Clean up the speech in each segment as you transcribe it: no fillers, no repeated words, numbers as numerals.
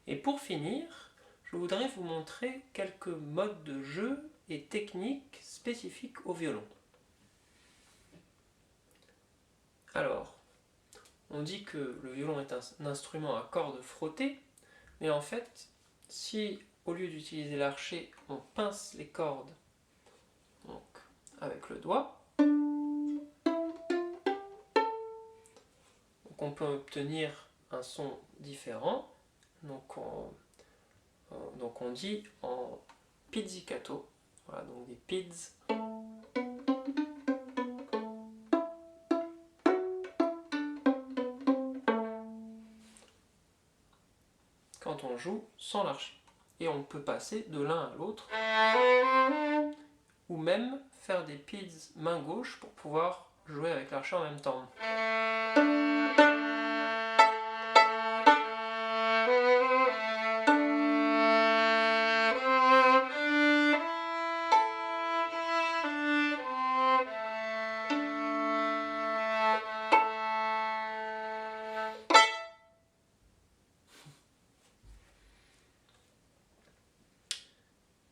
Et pour finir, je voudrais vous montrer quelques modes de jeu et techniques spécifiques au violon. Alors, on dit que le violon est un instrument à cordes frottées, mais en fait, si au lieu d'utiliser l'archet, on pince les cordes donc, avec le doigt, donc on peut obtenir un son différent. Donc on dit en pizzicato, voilà, donc des pids. Quand on joue sans l'archet. Et on peut passer de l'un à l'autre, ou même faire des pids main gauche pour pouvoir jouer avec l'archet en même temps.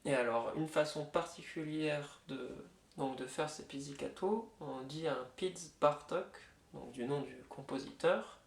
Et alors, une façon particulière de faire ces pizzicato, on dit un Piz Bartók, donc du nom du compositeur,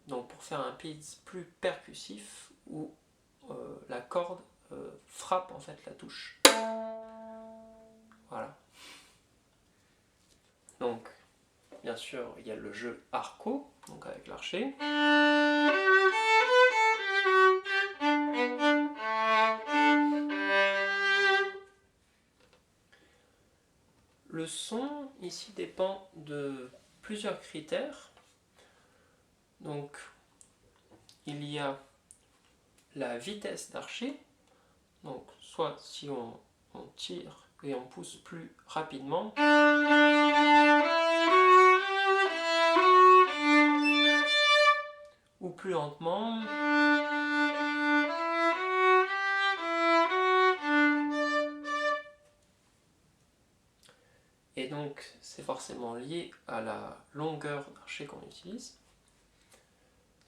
donc pour faire un Piz plus percussif, où la corde frappe en fait la touche. Voilà. Donc, bien sûr, il y a le jeu arco, donc avec l'archet. Le son, ici, dépend de plusieurs critères. Donc, il y a la vitesse d'archet. Donc, soit si on tire et on pousse plus rapidement, ou plus lentement. Et donc, c'est forcément lié à la longueur d'archet qu'on utilise.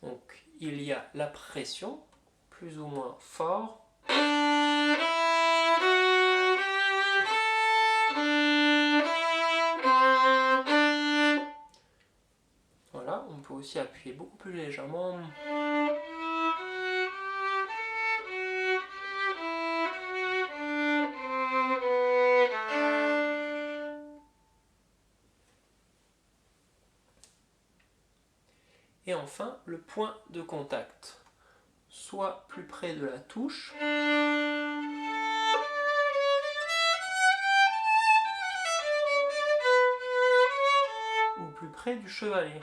Donc, il y a la pression, plus ou moins fort. Voilà, on peut aussi appuyer beaucoup plus légèrement. Et enfin, le point de contact. Soit plus près de la touche, ou plus près du chevalet.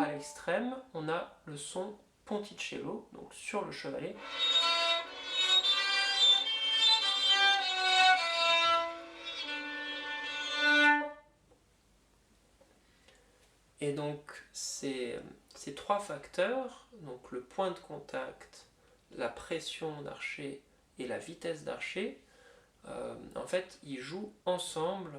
À l'extrême, on a le son ponticello, donc sur le chevalet. Et donc ces trois facteurs, donc le point de contact, la pression d'archet et la vitesse d'archet, en fait ils jouent ensemble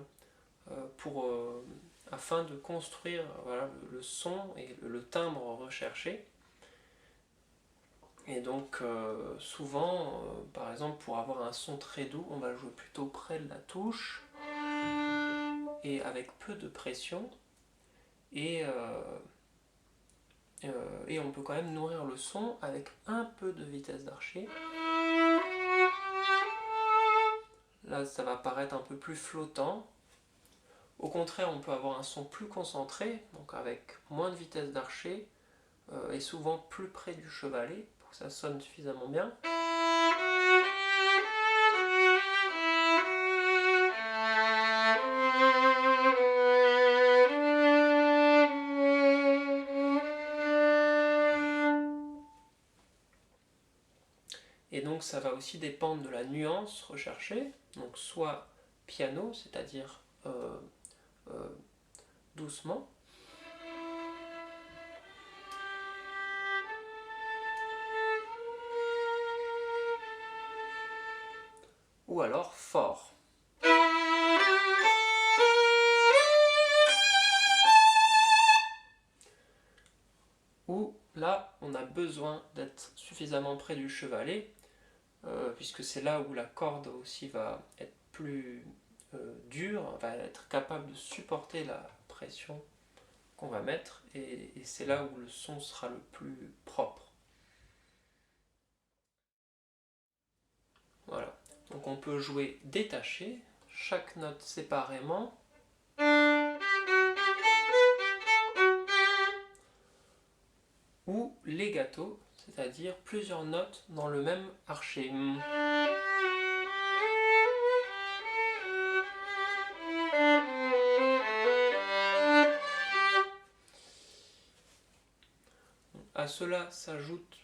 afin de construire voilà, le son et le timbre recherché. Et donc souvent, par exemple pour avoir un son très doux, on va jouer plutôt près de la touche et avec peu de pression. Et on peut quand même nourrir le son avec un peu de vitesse d'archet. Là, ça va paraître un peu plus flottant. Au contraire, on peut avoir un son plus concentré, donc avec moins de vitesse d'archet, et souvent plus près du chevalet, pour que ça sonne suffisamment bien. Et donc ça va aussi dépendre de la nuance recherchée, donc soit piano, c'est-à-dire doucement, ou alors fort. où là on a besoin d'être suffisamment près du chevalet, puisque c'est là où la corde aussi va être plus dure, va être capable de supporter la pression qu'on va mettre, et c'est là où le son sera le plus propre. Voilà, donc on peut jouer détaché, chaque note séparément, ou legato, c'est-à-dire plusieurs notes dans le même archet. À cela s'ajoutent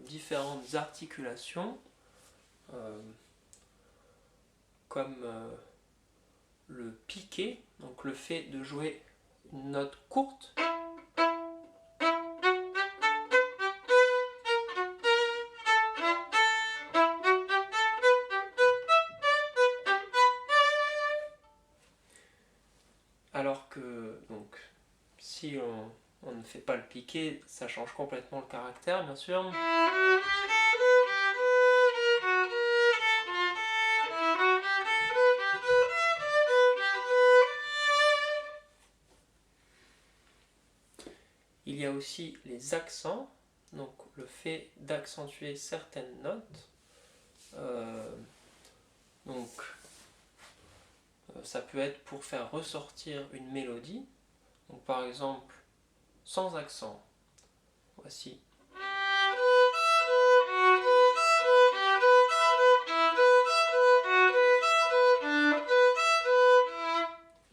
différentes articulations, comme le piqué, donc le fait de jouer une note courte, alors que donc, si on ne fait pas le piqué, ça change complètement le caractère, bien sûr. Il y a aussi les accents, donc le fait d'accentuer certaines notes. Donc ça peut être pour faire ressortir une mélodie. Donc par exemple, sans accent, voici.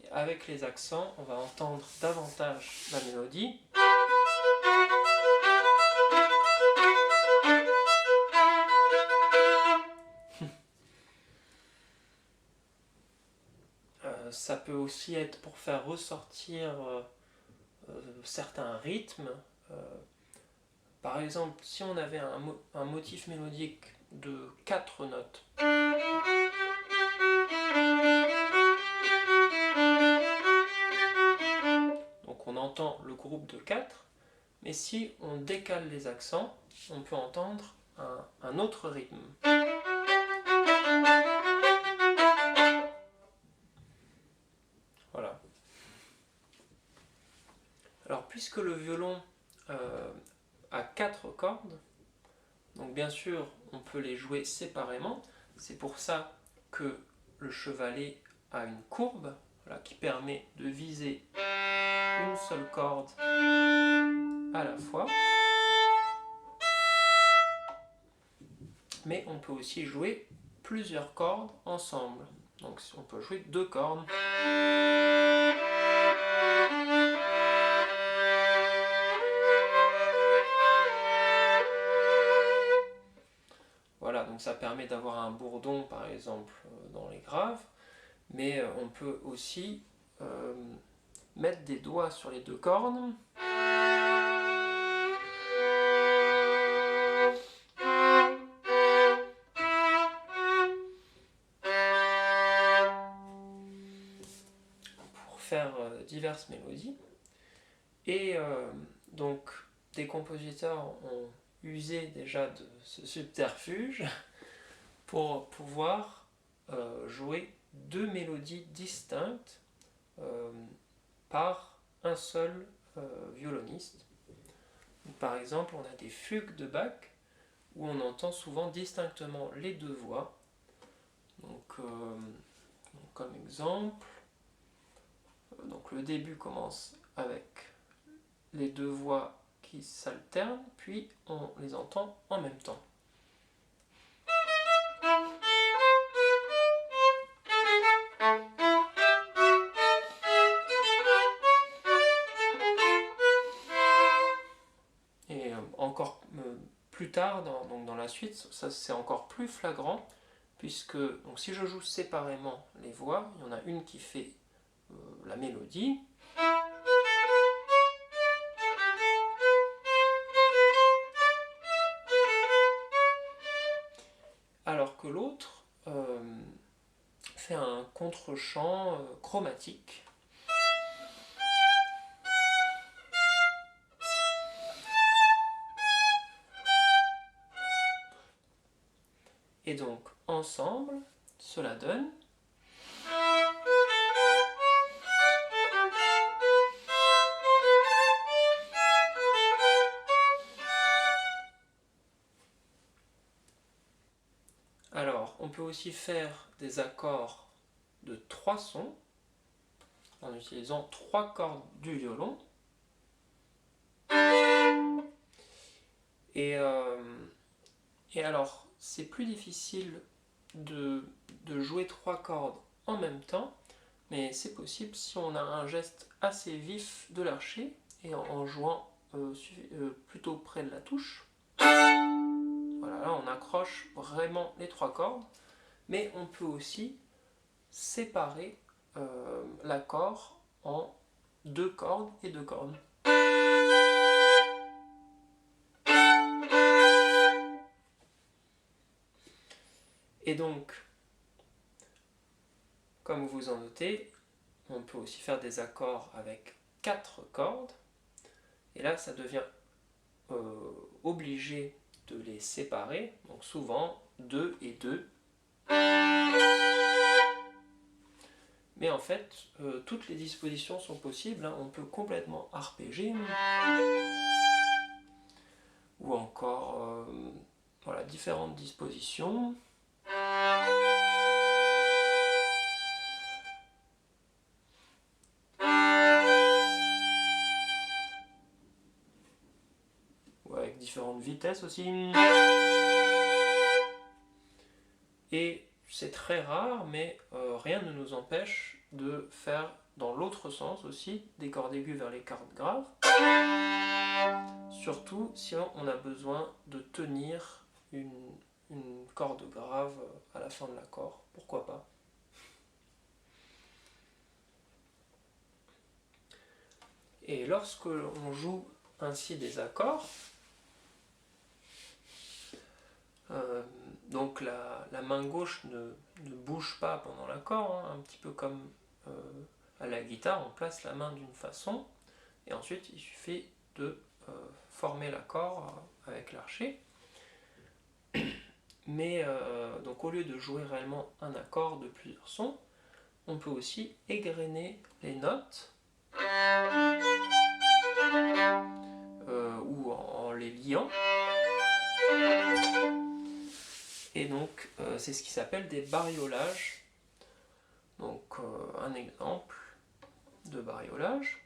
Et avec les accents, on va entendre davantage la mélodie. Ça peut aussi être pour faire ressortir certains rythmes. Par exemple, si on avait un motif mélodique de 4 notes, donc on entend le groupe de 4, mais si on décale les accents, on peut entendre un autre rythme. Voilà. Alors, puisque le violon a 4 cordes, donc bien sûr, on peut les jouer séparément. C'est pour ça que le chevalet a une courbe, voilà, qui permet de viser une seule corde à la fois. Mais on peut aussi jouer plusieurs cordes ensemble. Donc on peut jouer 2 cordes. Voilà, donc ça permet d'avoir un bourdon par exemple dans les graves, mais on peut aussi mettre des doigts sur les 2 cordes. Pour faire diverses mélodies. Et donc des compositeurs ont usé déjà de ce subterfuge pour pouvoir jouer 2 mélodies distinctes par un seul violoniste. Par exemple, on a des fugues de Bach où on entend souvent distinctement les 2 voix. Donc, comme exemple, donc le début commence avec les 2 voix qui s'alternent, puis on les entend en même temps. Et encore plus tard, dans la suite, ça c'est encore plus flagrant, puisque donc, si je joue séparément les voix, il y en a une qui fait la mélodie, alors que l'autre fait un contre-champ chromatique. Et donc ensemble, cela donne... Alors, on peut aussi faire des accords de 3 sons en utilisant 3 cordes du violon. Et alors, c'est plus difficile de jouer 3 cordes en même temps, mais c'est possible si on a un geste assez vif de l'archet et en jouant plutôt près de la touche. Voilà, là on accroche vraiment les 3 cordes, mais on peut aussi séparer l'accord en 2 cordes et 2 cordes. Et donc, comme vous en notez, on peut aussi faire des accords avec 4 cordes, et là ça devient obligé de les séparer, donc souvent 2 et 2. Mais en fait, toutes les dispositions sont possibles, hein. On peut complètement arpéger, ou encore voilà, différentes dispositions. Ou avec différentes vitesses aussi. Et c'est très rare, mais rien ne nous empêche de faire dans l'autre sens aussi des cordes aiguës vers les cordes graves. Surtout si on a besoin de tenir une corde grave à la fin de l'accord, pourquoi pas. Et lorsque l'on joue ainsi des accords, donc la main gauche ne bouge pas pendant l'accord, hein, un petit peu comme à la guitare, on place la main d'une façon, et ensuite il suffit de former l'accord avec l'archet. Mais donc au lieu de jouer réellement un accord de plusieurs sons, on peut aussi égrener les notes ou en les liant. Et donc c'est ce qui s'appelle des bariolages. Donc un exemple de bariolage.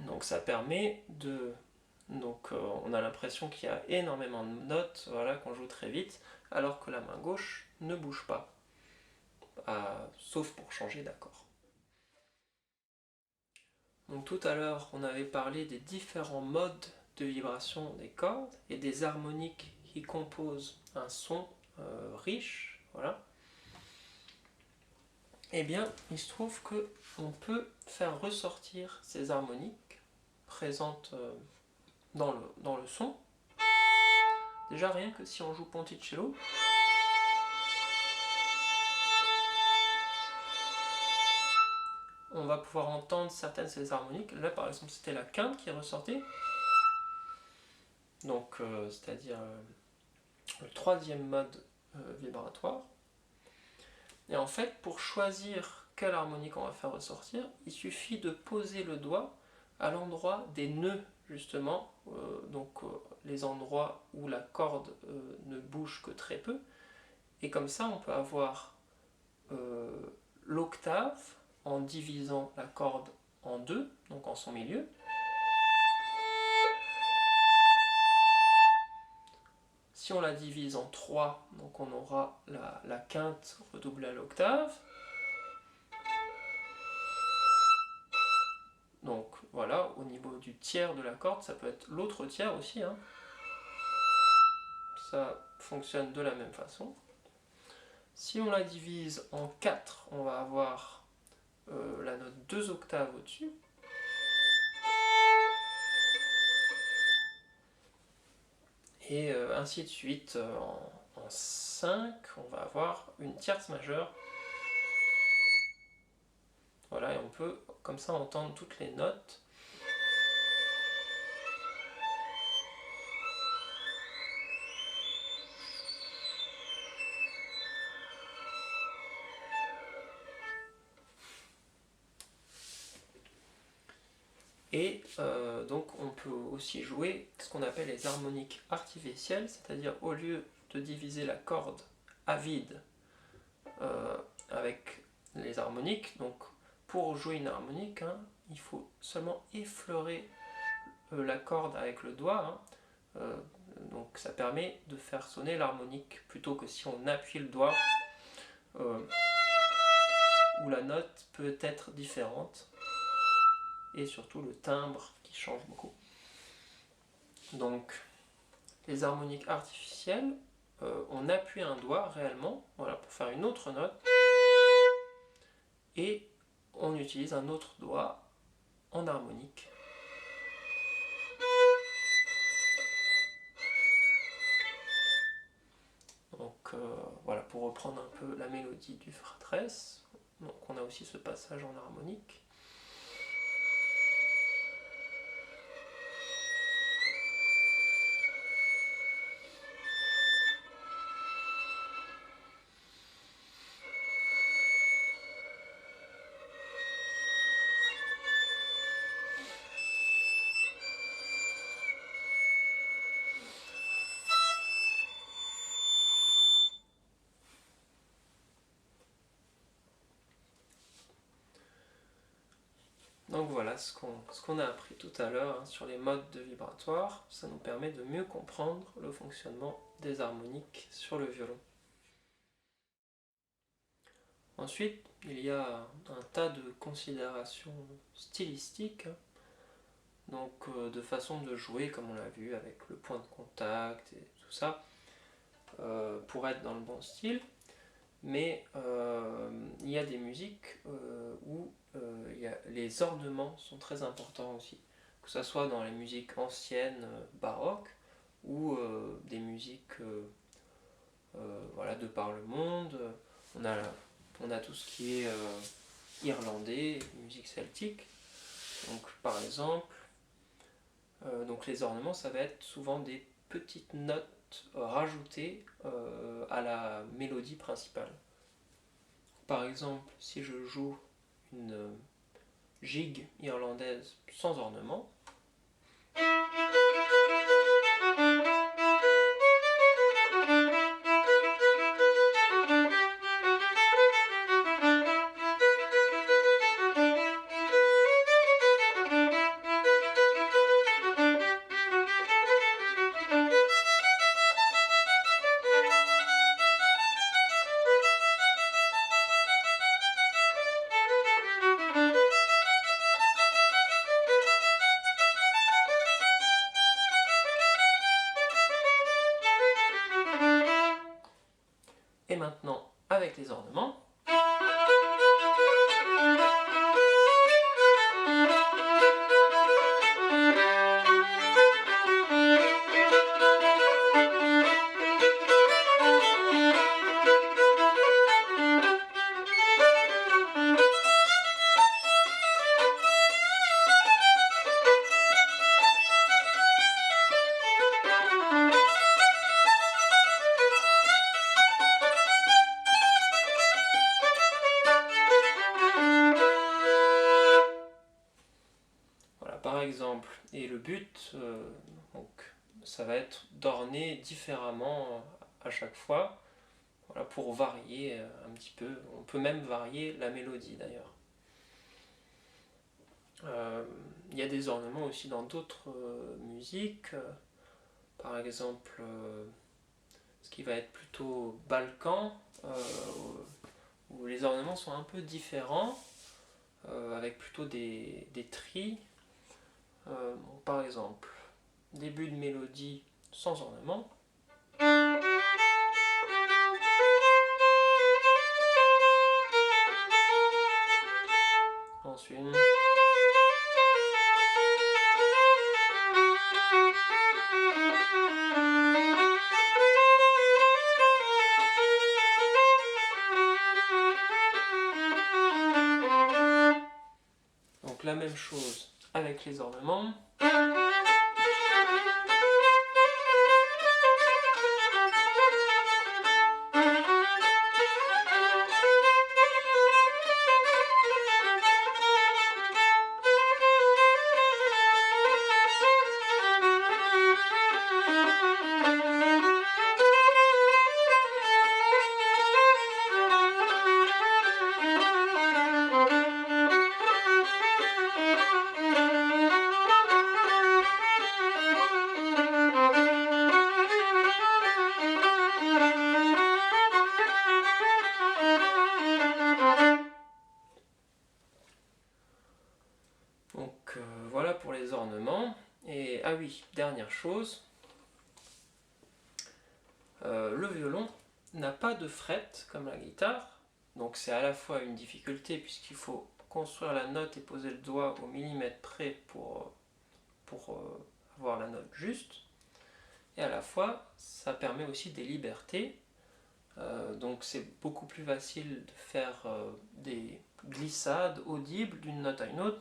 Donc ça permet de... Donc on a l'impression qu'il y a énormément de notes, voilà, qu'on joue très vite, alors que la main gauche ne bouge pas, sauf pour changer d'accord. Donc tout à l'heure, on avait parlé des différents modes de vibration des cordes et des harmoniques qui composent un son riche, voilà. Eh bien, il se trouve que on peut faire ressortir ces harmoniques présentes dans le son. Déjà rien que si on joue Ponticello, on va pouvoir entendre certaines de ces harmoniques. Là par exemple c'était la quinte qui ressortait, donc c'est-à-dire le troisième mode vibratoire. Et en fait pour choisir quelle harmonique on va faire ressortir, il suffit de poser le doigt à l'endroit des nœuds justement, les endroits où la corde ne bouge que très peu, et comme ça on peut avoir l'octave en divisant la corde en deux, donc en son milieu, Si on la divise en 3, donc on aura la quinte redoublée à l'octave. Donc voilà, au niveau du tiers de la corde, ça peut être l'autre tiers aussi, hein. Ça fonctionne de la même façon. Si on la divise en 4, on va avoir la note 2 octaves au-dessus. Et ainsi de suite, en 5, on va avoir une tierce majeure. Voilà, et on peut comme ça entendre toutes les notes. Et donc on peut aussi jouer ce qu'on appelle les harmoniques artificielles, c'est-à-dire au lieu de diviser la corde à vide avec les harmoniques, donc pour jouer une harmonique, hein, il faut seulement effleurer la corde avec le doigt, hein, donc ça permet de faire sonner l'harmonique, plutôt que si on appuie le doigt, où la note peut être différente, et surtout le timbre qui change beaucoup. Donc les harmoniques artificielles, on appuie un doigt réellement, voilà, pour faire une autre note, et on utilise un autre doigt en harmonique. Donc voilà, pour reprendre un peu la mélodie du fratresse, donc on a aussi ce passage en harmonique. Donc voilà ce qu'on a appris tout à l'heure, hein, sur les modes de vibratoire. Ça nous permet de mieux comprendre le fonctionnement des harmoniques sur le violon. Ensuite, il y a un tas de considérations stylistiques, hein, donc de façon de jouer, comme on l'a vu, avec le point de contact et tout ça, pour être dans le bon style. Mais il y a des musiques où les ornements sont très importants aussi, que ce soit dans les musiques anciennes, baroques, ou des musiques voilà, de par le monde. On a tout ce qui est irlandais, musique celtique. Donc par exemple, donc les ornements, ça va être souvent des petites notes rajoutées à la mélodie principale. Par exemple, si je joue une gigue irlandaise sans ornement, et maintenant avec les ornements, voilà, par exemple, et le but, donc, ça va être d'orner différemment à chaque fois, voilà, pour varier un petit peu. On peut même varier la mélodie d'ailleurs. Il y a des ornements aussi dans d'autres musiques, par exemple ce qui va être plutôt balkan, où les ornements sont un peu différents, avec plutôt des tris. Bon, par exemple, début de mélodie sans ornement. Ensuite. Donc la même chose avec les ornements. Donc voilà pour les ornements. Et ah oui, dernière chose, le violon n'a pas de fret comme la guitare, donc c'est à la fois une difficulté puisqu'il faut construire la note et poser le doigt au millimètre près pour avoir la note juste, et à la fois ça permet aussi des libertés, donc c'est beaucoup plus facile de faire des glissades audibles d'une note à une autre.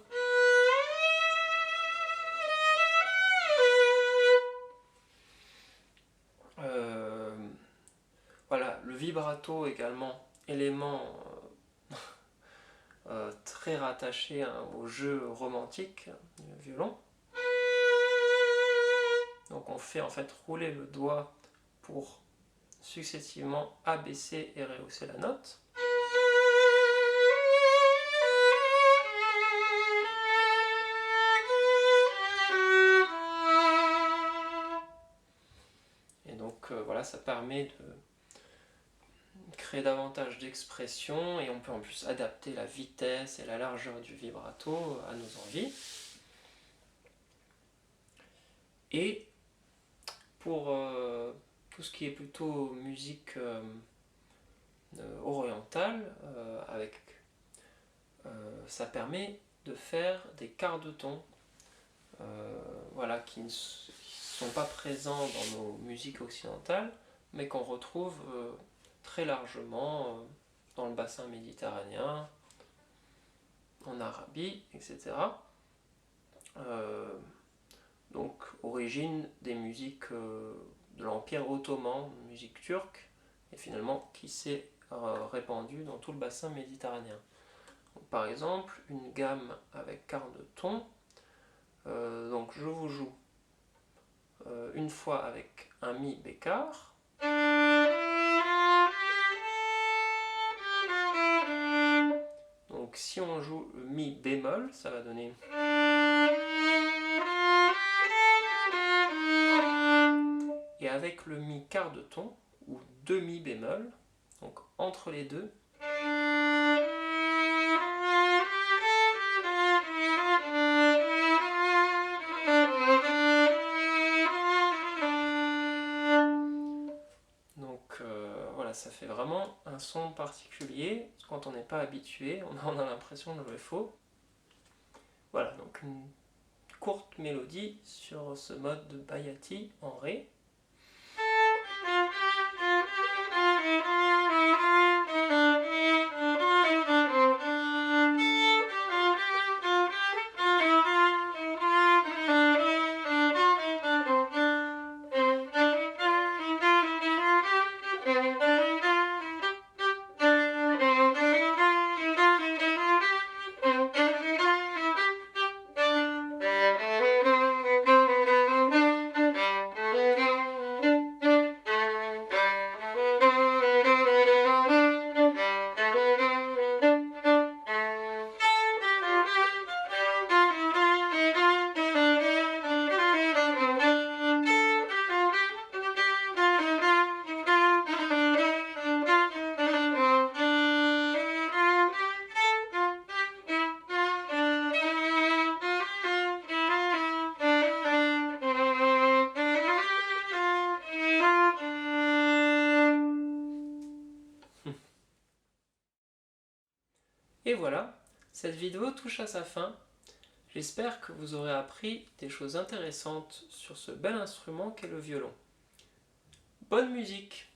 Voilà, le vibrato également, élément très rattaché au jeu romantique du violon. Donc on fait en fait rouler le doigt pour successivement abaisser et rehausser la note. Et donc voilà, ça permet de créer davantage d'expression et on peut en plus adapter la vitesse et la largeur du vibrato à nos envies. Et pour tout ce qui est plutôt musique orientale, ça permet de faire des quarts de ton, voilà, qui ne sont pas présents dans nos musiques occidentales, mais qu'on retrouve très largement dans le bassin méditerranéen, en Arabie, etc. Donc, origine des musiques de l'Empire ottoman, musique turque, et finalement qui s'est répandue dans tout le bassin méditerranéen. Donc, par exemple, une gamme avec quart de ton, donc je vous joue une fois avec un mi bécard, donc si on joue le mi bémol, ça va donner. Et avec le mi quart de ton, ou demi bémol, donc entre les deux, donc voilà, ça fait vraiment un son particulier. Quand on n'est pas habitué, on a l'impression de jouer faux. Voilà, donc une courte mélodie sur ce mode de Baiati en Ré. voilà, cette vidéo touche à sa fin. J'espère que vous aurez appris des choses intéressantes sur ce bel instrument qu'est le violon. Bonne musique!